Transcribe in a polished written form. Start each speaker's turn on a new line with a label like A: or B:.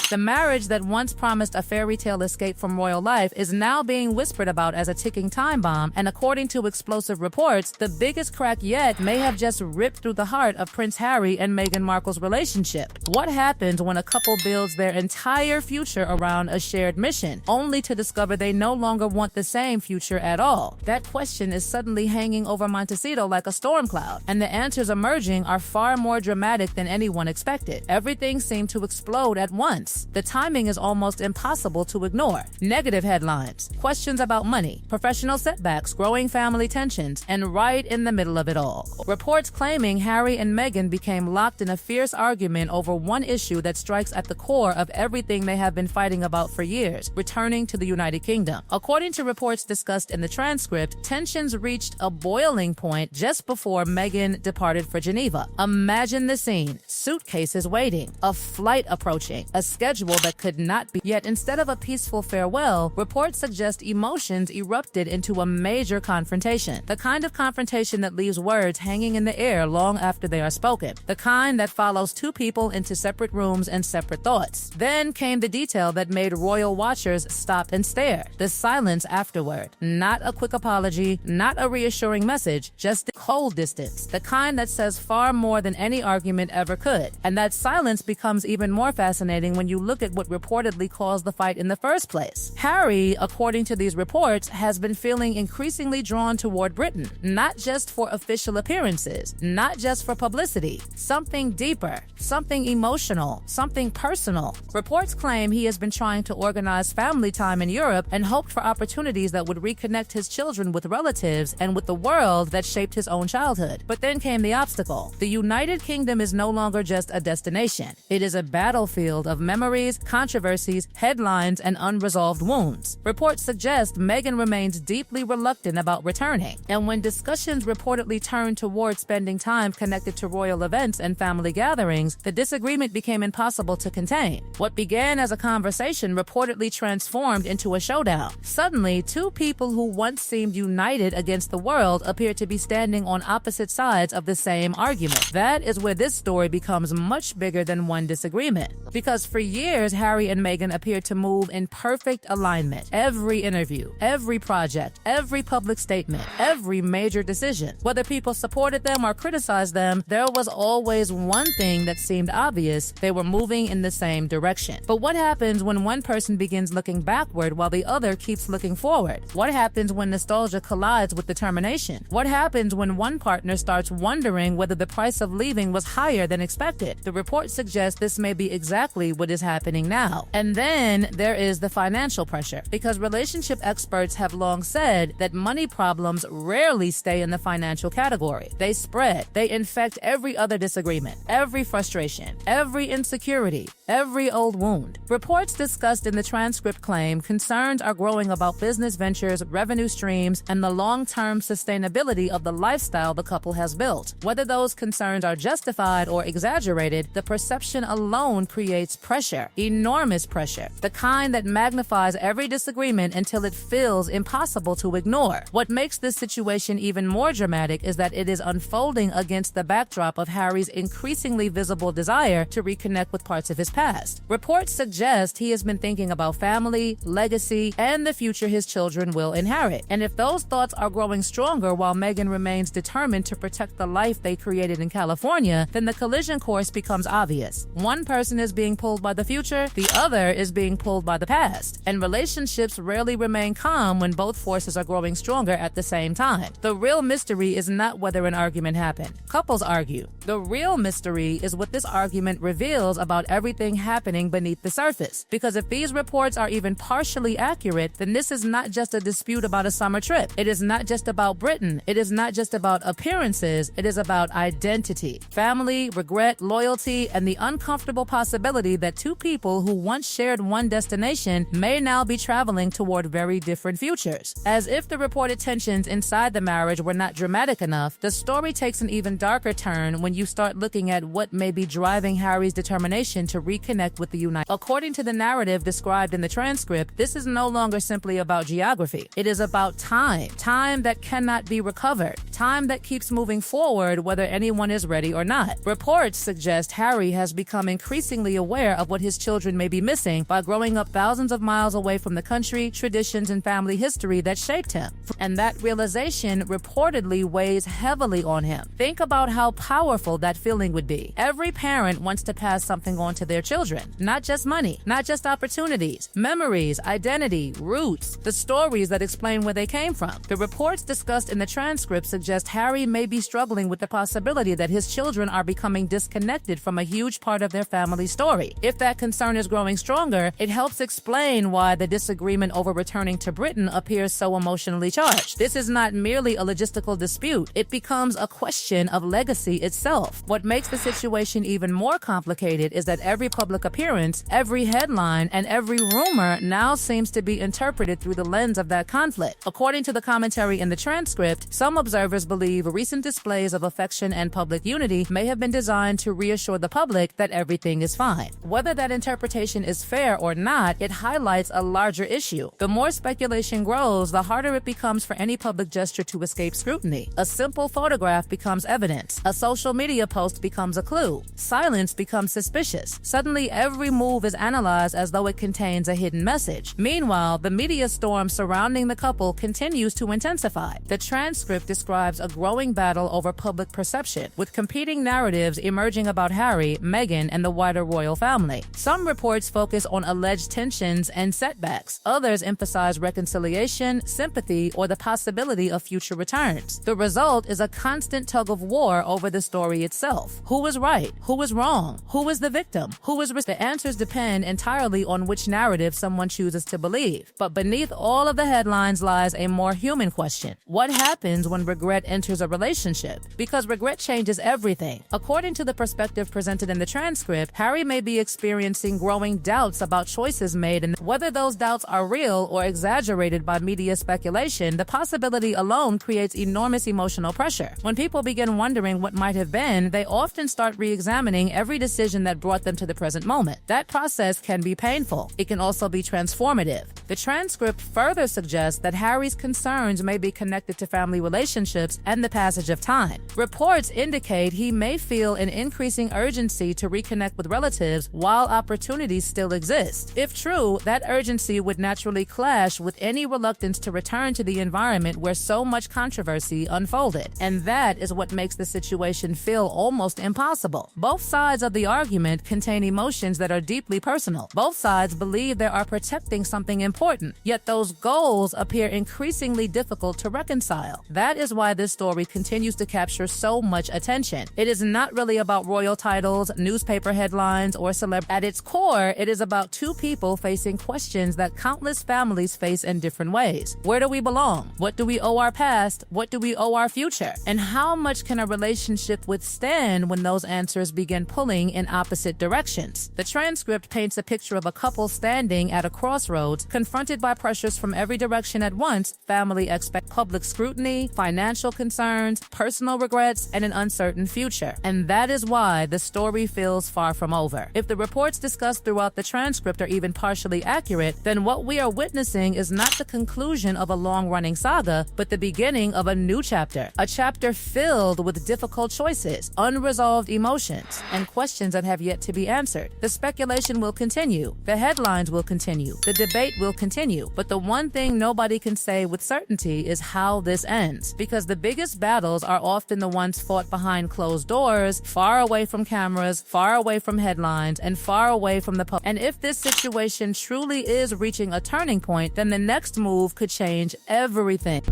A: The marriage that once promised a fairy tale escape from royal life is now being whispered about as a ticking time bomb, and according to explosive reports, the biggest crack yet may have just ripped through the heart of Prince Harry and Meghan Markle's relationship. What happens when a couple builds their entire future around a shared mission, only to discover they no longer want the same future at all? That question is suddenly hanging over Montecito like a storm cloud, and the answers emerging are far more dramatic than anyone expected. Everything seemed to explode at once. The timing is almost impossible to ignore. Negative headlines, questions about money, professional setbacks, growing family tensions, and right in the middle of it all, reports claiming Harry and Meghan became locked in a fierce argument over one issue that strikes at the core of everything they have been fighting about for years: returning to the United Kingdom. According to reports discussed in the transcript, tensions reached a boiling point just before Meghan departed for Geneva. Imagine the scene: suitcases waiting, a flight approaching, a schedule that could not be. Yet instead of a peaceful farewell, reports suggest emotions erupted into a major confrontation. The kind of confrontation that leaves words hanging in the air long after they are spoken. The kind that follows two people into separate rooms and separate thoughts. Then came the detail that made royal watchers stop and stare. The silence afterward. Not a quick apology, not a reassuring message, just a cold distance. The kind that says far more than any argument ever could. And that silence becomes even more fascinating when you look at what reportedly caused the fight in the first place. Harry, according to these reports, has been feeling increasingly drawn toward Britain, not just for official appearances, not just for publicity, something deeper, something emotional, something personal. Reports claim he has been trying to organize family time in Europe and hoped for opportunities that would reconnect his children with relatives and with the world that shaped his own childhood. But then came the obstacle. The United Kingdom is no longer just a destination. It is a battlefield of memories, controversies, headlines, and unresolved wounds. Reports suggest Meghan remains deeply reluctant about returning, and when discussions reportedly turned toward spending time connected to royal events and family gatherings, the disagreement became impossible to contain. What began as a conversation reportedly transformed into a showdown. Suddenly, two people who once seemed united against the world appear to be standing on opposite sides of the same argument. That is where this story becomes much bigger than one disagreement. Because for years, Harry and Meghan appeared to move in perfect alignment. Every interview, every project, every public statement, every major decision. Whether people supported them or criticized them, there was always one thing that seemed obvious: they were moving in the same direction. But what happens when one person begins looking backward while the other keeps looking forward? What happens when nostalgia collides with determination? What happens when one partner starts wondering whether the price of leaving was higher than expected? The report suggests this may be exactly what is happening now. And then there is the financial pressure, because relationship experts have long said that money problems rarely stay in the financial category. They spread, they infect every other disagreement, every frustration, every insecurity, every old wound. Reports discussed in the transcript claim concerns are growing about business ventures, revenue streams, and the long-term sustainability of the lifestyle the couple has built. Whether those concerns are justified or exaggerated, the perception alone creates pressure, enormous pressure, the kind that magnifies every disagreement until it feels impossible to ignore. What makes this situation even more dramatic is that it is unfolding against the backdrop of Harry's increasingly visible desire to reconnect with parts of his past. Reports suggest he has been thinking about family, legacy, and the future his children will inherit. And if those thoughts are growing stronger while Meghan remains determined to protect the life they created in California, then the collision course becomes obvious. One person is being pulled by the future, the other is being pulled by the past. And relationships rarely remain calm when both forces are growing stronger at the same time. The real mystery is not whether an argument happened. Couples argue. The real mystery is what this argument reveals about everything happening beneath the surface. Because if these reports are even partially accurate, then this is not just a dispute about a summer trip. It is not just about Britain. It is not just about appearances. It is about identity, family, regret, loyalty, and the uncomfortable possibility that two people who once shared one destination may now be traveling toward very different futures. As if the reported tensions inside the marriage were not dramatic enough, the story takes an even darker turn when you start looking at what may be driving Harry's determination to reconnect with the United. According to the narrative described in the transcript, this is no longer simply about geography. It is about time. Time that cannot be recovered. Time that keeps moving forward whether anyone is ready or not. Reports suggest Harry has become increasingly aware of what what his children may be missing by growing up thousands of miles away from the country, traditions, and family history that shaped him. And that realization reportedly weighs heavily on him. Think about how powerful that feeling would be. Every parent wants to pass something on to their children. Not just money, not just opportunities, memories, identity, roots, the stories that explain where they came from. The reports discussed in the transcript suggest Harry may be struggling with the possibility that his children are becoming disconnected from a huge part of their family story. If that concern is growing stronger, it helps explain why the disagreement over returning to Britain appears so emotionally charged. This is not merely a logistical dispute. It becomes a question of legacy itself. What makes the situation even more complicated is that every public appearance, every headline, and every rumor now seems to be interpreted through the lens of that conflict. According to the commentary in the transcript, some observers believe recent displays of affection and public unity may have been designed to reassure the public that everything is fine. Whether that interpretation is fair or not, it highlights a larger issue. The more speculation grows, the harder it becomes for any public gesture to escape scrutiny. A simple photograph becomes evidence. A social media post becomes a clue. Silence becomes suspicious. Suddenly, every move is analyzed as though it contains a hidden message. Meanwhile, the media storm surrounding the couple continues to intensify. The transcript describes a growing battle over public perception, with competing narratives emerging about Harry, Meghan, and the wider royal family. Some reports focus on alleged tensions and setbacks. Others emphasize reconciliation, sympathy, or the possibility of future returns. The result is a constant tug of war over the story itself. Who is right? Who is wrong? Who is the victim? Who is the answers depend entirely on which narrative someone chooses to believe. But beneath all of the headlines lies a more human question. What happens when regret enters a relationship? Because regret changes everything. According to the perspective presented in the transcript, Harry may be experiencing growing doubts about choices made, and whether those doubts are real or exaggerated by media speculation, the possibility alone creates enormous emotional pressure. When people begin wondering what might have been, they often start re-examining every decision that brought them to the present moment. That process can be painful. It can also be transformative. The transcript further suggests that Harry's concerns may be connected to family relationships and the passage of time. Reports indicate he may feel an increasing urgency to reconnect with relatives while opportunities still exist. If true, that urgency would naturally clash with any reluctance to return to the environment where so much controversy unfolded. And that is what makes the situation feel almost impossible. Both sides of the argument contain emotions that are deeply personal. Both sides believe they are protecting something important, yet those goals appear increasingly difficult to reconcile. That is why this story continues to capture so much attention. It is not really about royal titles, newspaper headlines, or celebrities. At its core, it is about two people facing questions that countless families face in different ways. Where do we belong? What do we owe our past? What do we owe our future? And how much can a relationship withstand when those answers begin pulling in opposite directions? The transcript paints a picture of a couple standing at a crossroads, confronted by pressures from every direction at once: family expect, public scrutiny, financial concerns, personal regrets, and an uncertain future. And that is why the story feels far from over. If the reports discussed throughout the transcript are even partially accurate, then what we are witnessing is not the conclusion of a long-running saga, but the beginning of a new chapter. A chapter filled with difficult choices, unresolved emotions, and questions that have yet to be answered. The speculation will continue. The headlines will continue. The debate will continue. But the one thing nobody can say with certainty is how this ends, because the biggest battles are often the ones fought behind closed doors, far away from cameras, far away from headlines, and far away from the public. And if this situation truly is reaching a turning point, then the next move could change everything.